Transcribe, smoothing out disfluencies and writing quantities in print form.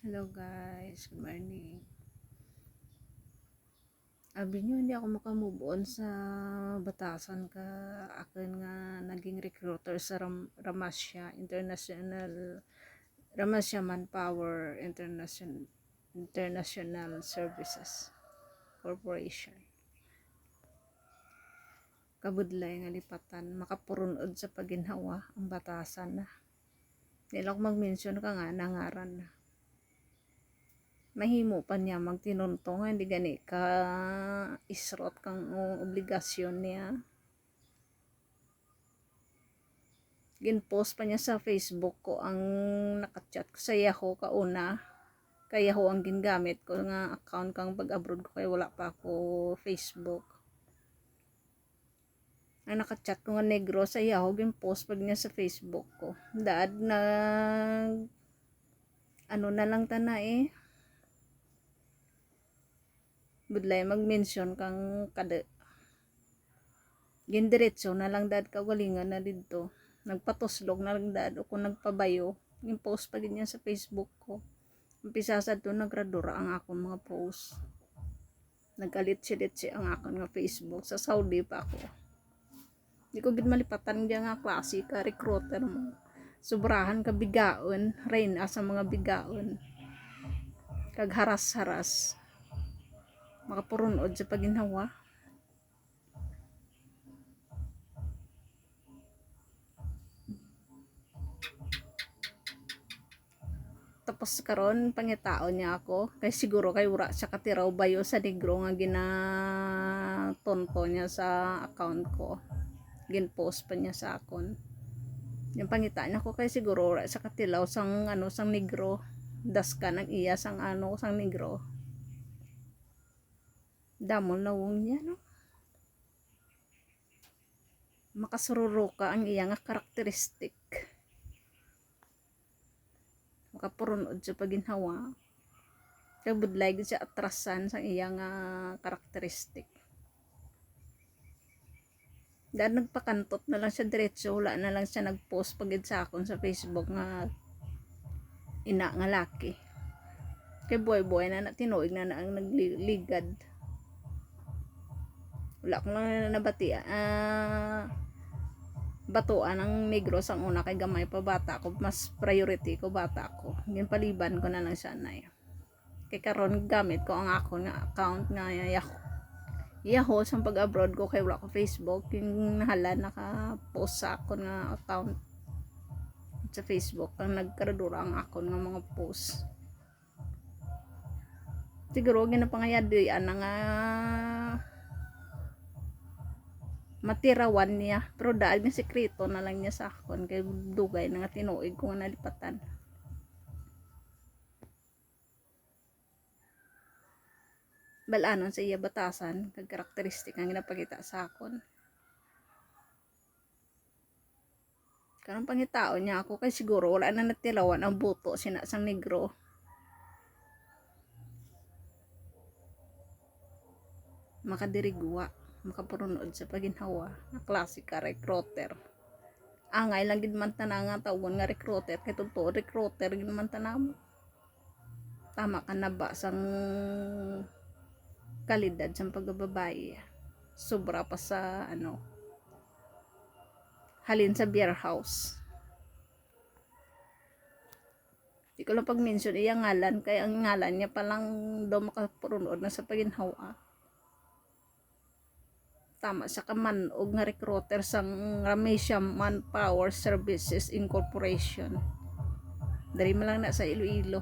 Hello guys, good morning. Abi nyo, hindi ako makamove on sa batasan ka akin nga naging recruiter sa Ramasya Manpower International Services Corporation. Kabudlay nga lipatan, makapurunod sa paginhawa ang batasan na. Nila ko mag-mention ka nga nangaran na. Mahimo pa niya magtinuntong hindi gani ka isrot kang obligasyon niya. Ginpost pa niya sa Facebook ko ang nakachat ko sa Yahoo kauna. Kaya Yahoo ang gingamit ko nga account kang pag-abroad ko kaya wala pa ako Facebook. Ang nakachat ko nga negro sa Yahoo ginpost pag niya sa Facebook ko. Daad na ano na lang tana budlay mag-mention kang kada gindiretso na lang dad kagalingan na dito nagpatuslog na lang dad o kung nagpabayo yung post pa ganyan sa Facebook ko umpisa sa to nagradura ang akong mga post nagalit-silit ang akong nga Facebook sa Saudi pa ako di ko gid malipatan diya nga klase ka recruiter mo sobrahan ka bigaon rain sa mga bigaon kag haras-haras makapurunod sa paginhawa. Tapos karon pangitao niya ako kay siguro kay wala siya katiraw bayo sa negro nga ginatonto niya sa account ko ginpost pa niya sa akon yung pangita niya ko kay siguro wala siya katilaw sang sang negro das ka ng iya sang sang negro damol na wong niya no makasururo ka ang iya nga karakteristik makapurunod sa paginhawa kay budlay gid siya atrasan sang iya nga karakteristik dahil nagpakantot na lang siya diretso wala na lang siya nagpost pagid sa akon sa Facebook nga ina nga laki kay boy na tinuig na ang nagligad wala ko lang nabati batuan ang negro sang una kay gamay pa bata ko mas priority ko bata ko yung paliban ko na lang siya na kay karon gamit ko ang ako nga account nga Yahoo sang pag-abroad ko kay wala ko Facebook yung nahala naka-post sa ako nga account sa Facebook ang nagkaradura ang ako nga mga post siguro ginapangayadian na nga matirawan niya pero dahil nga sekreto na lang niya sa akon kay dugay na nga tinuig ko nga nalipatan balanon sa iya batasan kag karakteristik ang ginapakita sa akon karong pangitao niya ako kay siguro wala na natirawan ang buto sina sang negro makadirigwa makapurunod sa paginhawa na klase ka recruiter angay lang gid man tanan nga tawgon nga recruiter kay totoo recruiter gid man tanan tama ka na ba sang kalidad sang pagbababae sobra pa sa halin sa beer house di ko lang pag-mention iya ngalan kay ang ngalan niya palang daw makapurunod na sa paginhawa tama sa kamanog nga recruiter sang Ramasya Manpower Services Incorporation dari man lang na sa Iloilo